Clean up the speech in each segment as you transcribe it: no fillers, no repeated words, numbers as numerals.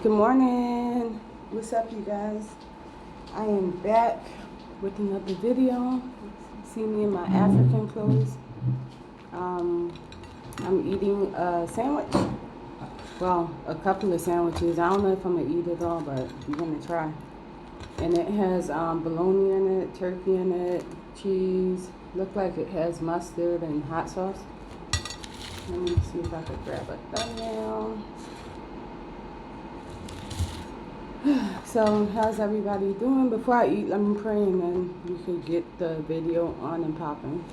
Good morning. What's up, you guys? I am back with another video. See me in my African clothes. I'm eating a sandwich. Well, a couple of sandwiches. I don't know if I'm gonna eat it all, but I'm gonna try. And it has bologna in it, turkey in it, cheese. Look like it has mustard and hot sauce. Let me see if I could grab a thumbnail. So, how's everybody doing? Before I eat, let me pray and then we could get the video on and popping.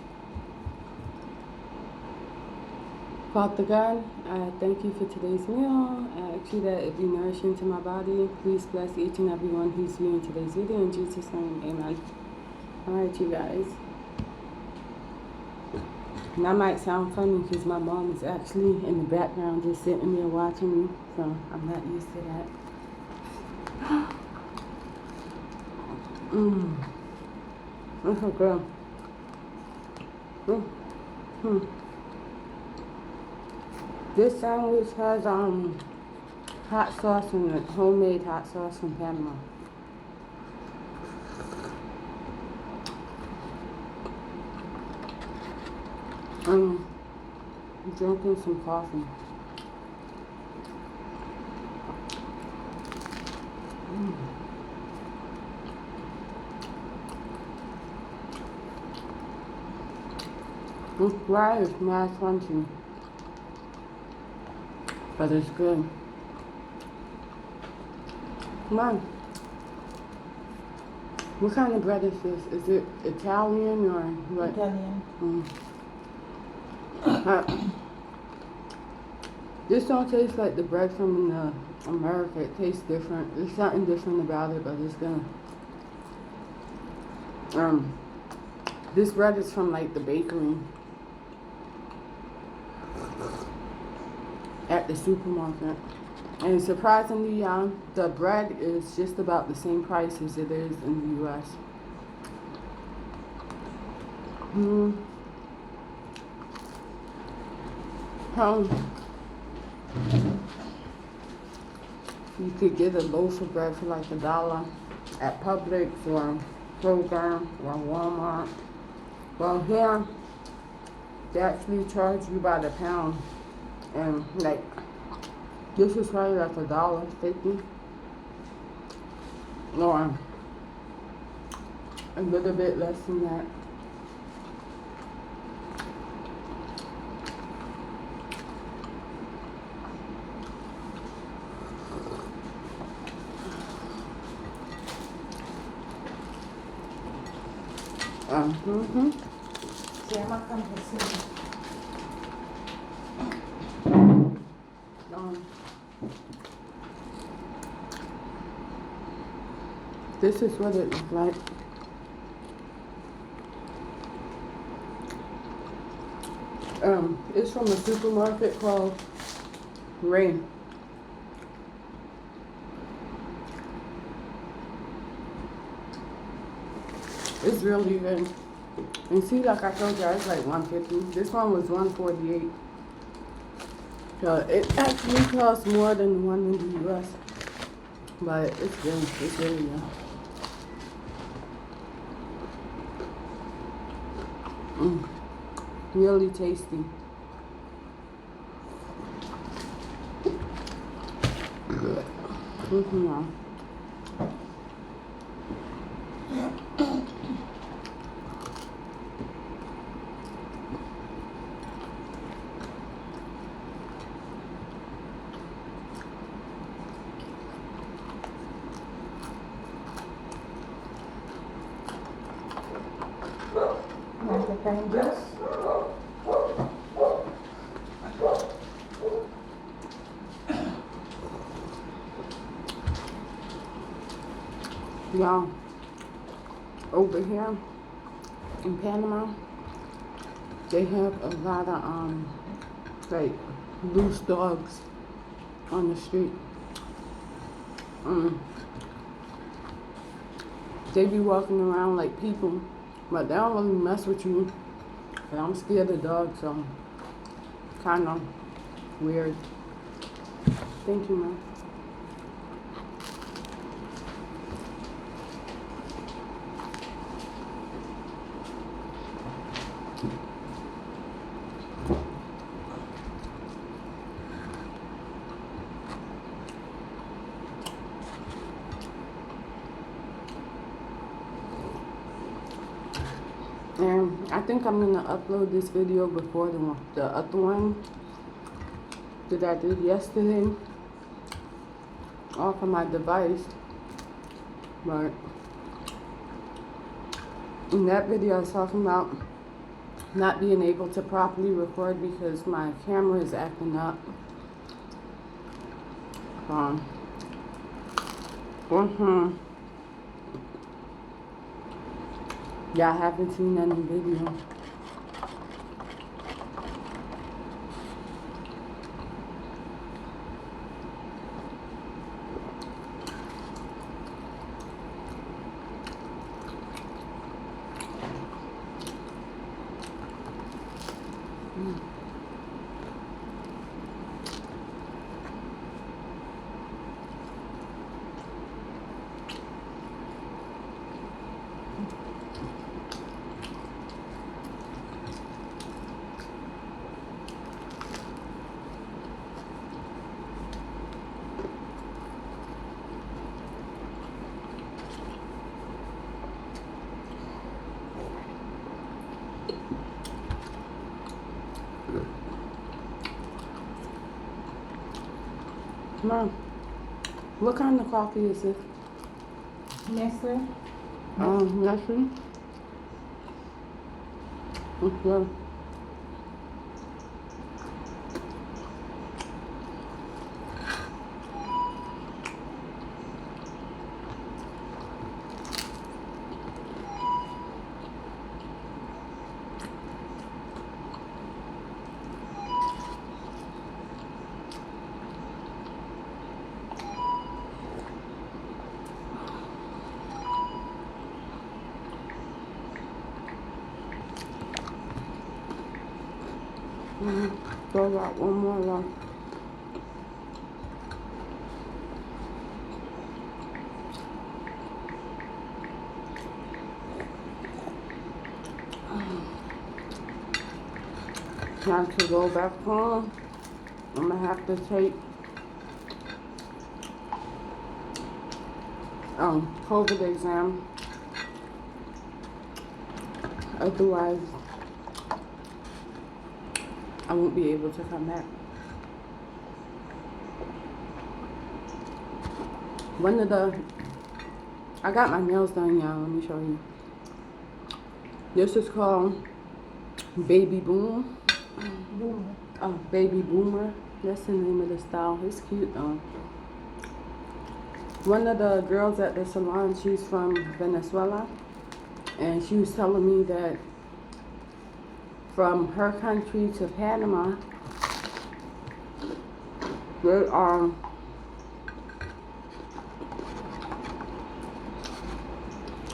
Father God, I thank you for today's meal. I ask you that it be nourishing to my body. Please bless each and every one who's viewing today's video. In Jesus' name, amen. Alright, you guys. And that might sound funny because my mom is actually in the background just sitting there watching me. So, I'm not used to that. That's so good. This sandwich has hot sauce in it, homemade hot sauce from Panama. Drinking some coffee. This bread is not crunchy, but it's good. Come on. What kind of bread is this? Is it Italian or what? Italian. This don't taste like the bread from America. It tastes different. There's something different about it, but it's gonna. This bread is from like the bakery at the supermarket, and surprisingly, the bread is just about the same price as it is in the U.S. You could get a loaf of bread for like $1 at Publix or Kroger or Walmart. Well, here they actually charge you by the pound, and like this is probably like $1.50 or a little bit less than that. Se llama campesino. This is what it looks like. It's from a supermarket called Ray. It's really good. And see, like I told you, it's like $1.50. This one was $1.48. So it actually costs more than the one in the U.S. But it's good. It's really good. Really tasty. Yeah. Want the pine juice? Y'all, over here in Panama, they have a lot of like loose dogs on the street. They be walking around like people, but they don't really mess with you. But I'm scared of dogs, so kind of weird. Thank you, man. I think I'm gonna upload this video before the other one that I did yesterday off of my device. But in that video I was talking about not being able to properly record because my camera is acting up. Y'all haven't seen that in video. Mom, what kind of coffee is this? Nestle. Nestle? Okay. Still got one more left. Now to go back home, I'm gonna have to take COVID exam. Otherwise, I won't be able to come back. I got my nails done, y'all. Let me show you. This is called Baby Boom. Boomer. Oh, Baby Boomer. That's the name of the style. It's cute though. One of the girls at the salon, she's from Venezuela. And she was telling me that from her country to Panama, they are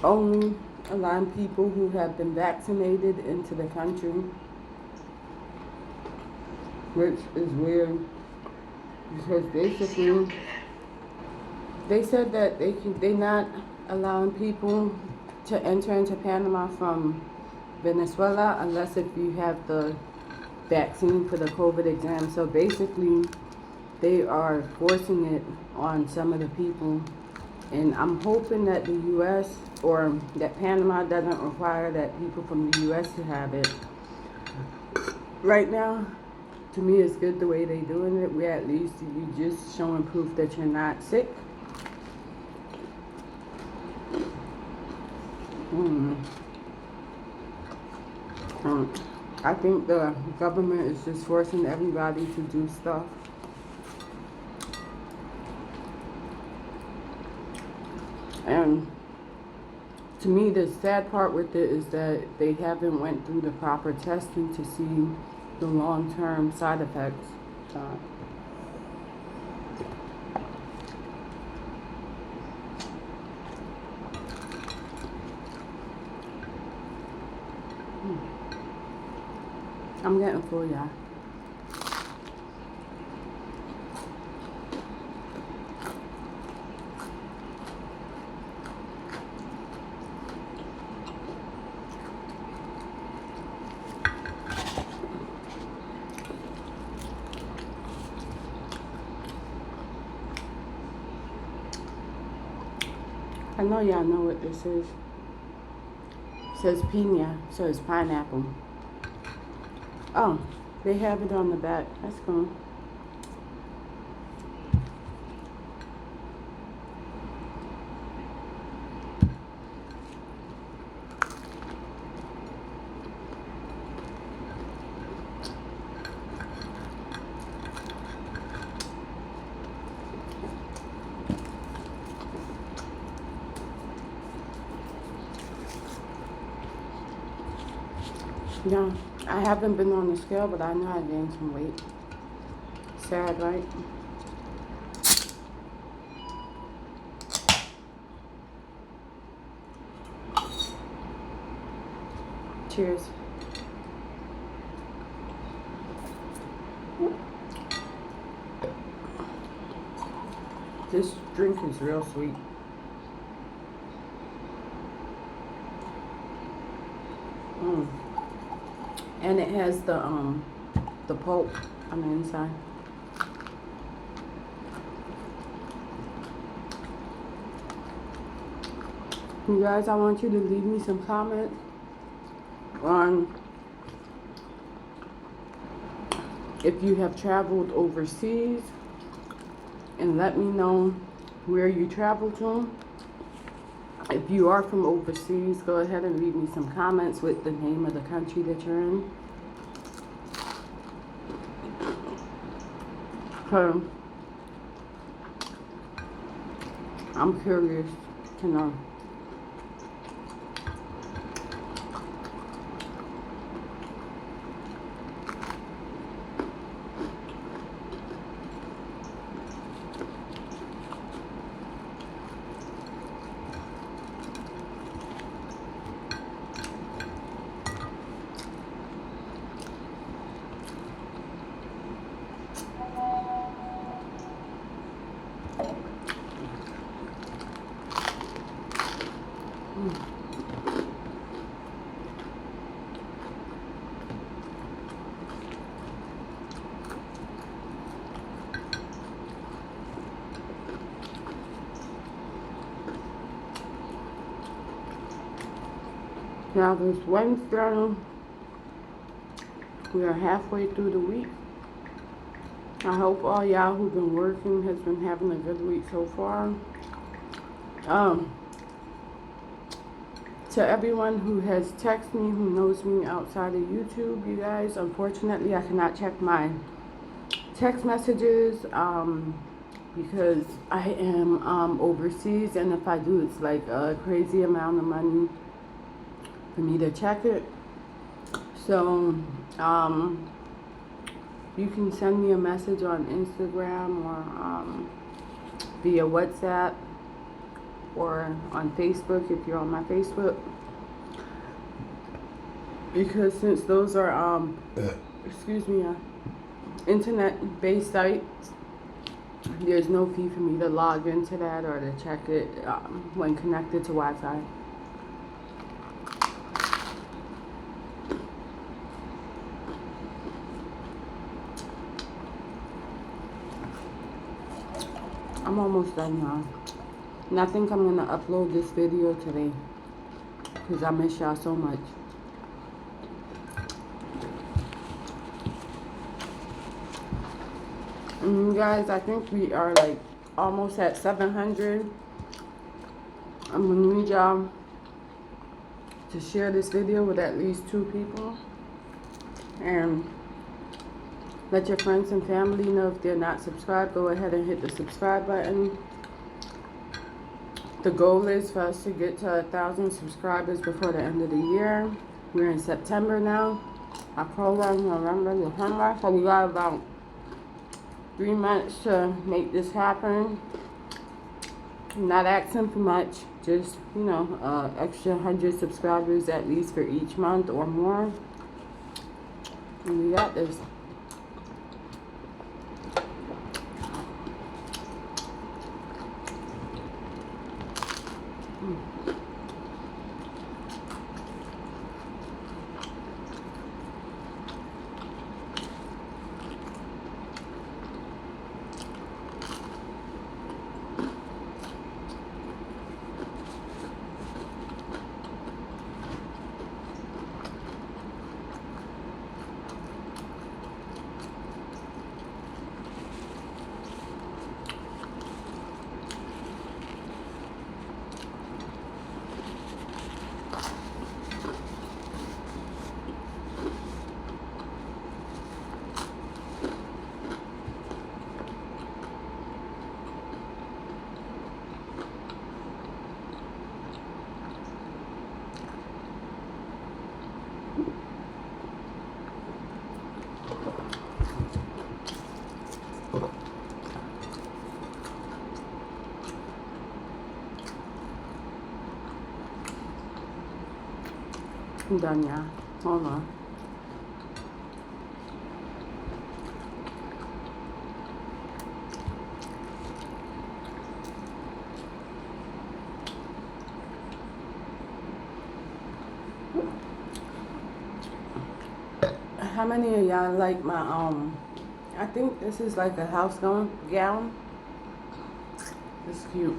only allowing people who have been vaccinated into the country, which is weird because basically they said that they're not allowing people to enter into Panama from Venezuela unless if you have the vaccine for the COVID exam. So basically they are forcing it on some of the people, and I'm hoping that the US or that Panama doesn't require that people from the US to have it. Right now, to me, it's good the way they're doing it, where at least you just showing proof that you're not sick. I think the government is just forcing everybody to do stuff. And to me, the sad part with it is that they haven't went through the proper testing to see the long-term side effects. I'm getting full, y'all. I know y'all know what this is. says pina, so it's pineapple. Oh, they have it on the back. That's cool. Yeah, I haven't been on the scale, but I know I gained some weight. Sad, right? Cheers. This drink is real sweet. And it has the pulp on the inside. You guys, I want you to leave me some comments on if you have traveled overseas, and let me know where you traveled to. If you are from overseas, go ahead and leave me some comments with the name of the country that you're in. I'm curious to know. Now this Wednesday, we are halfway through the week. I hope all y'all who've been working has been having a good week so far. To everyone who has texted me, who knows me outside of YouTube, you guys, unfortunately I cannot check my text messages because I am overseas, and if I do, it's like a crazy amount of money for me to check it. So you can send me a message on Instagram or via WhatsApp or on Facebook if you're on my Facebook, because since those are excuse me, internet-based sites, there's no fee for me to log into that or to check it when connected to Wi-Fi. I'm almost done, y'all. And I think I'm gonna upload this video today because I miss y'all so much. And you guys, I think we are like almost at 700. I'm gonna need y'all to share this video with at least 2 people. And let your friends and family know if they're not subscribed. Go ahead and hit the subscribe button. The goal is for us to get to 1,000 subscribers before the end of the year. We're in September now. October, November, December. So we got about 3 months to make this happen. I'm not asking for much. Just, you know, extra 100 subscribers at least for each month or more. And we got this. I'm done, y'all. Hold on. How many of y'all like my I think this is like a house gown. It's cute.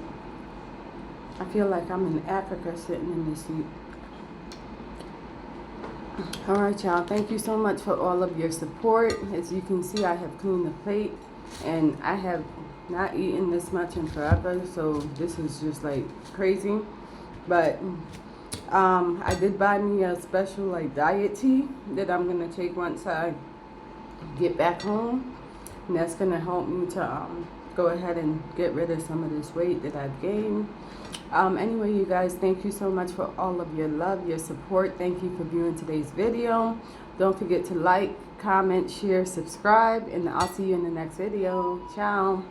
I feel like I'm in Africa sitting in this seat. Alright, y'all. Thank you so much for all of your support. As you can see, I have cleaned the plate and I have not eaten this much in forever, so this is just like crazy. But I did buy me a special like diet tea that I'm gonna take once I get back home, and that's gonna help me to go ahead and get rid of some of this weight that I've gained. Anyway, you guys, thank you so much for all of your love, your support. Thank you for viewing today's video. Don't forget to like, comment, share, subscribe, and I'll see you in the next video. Ciao.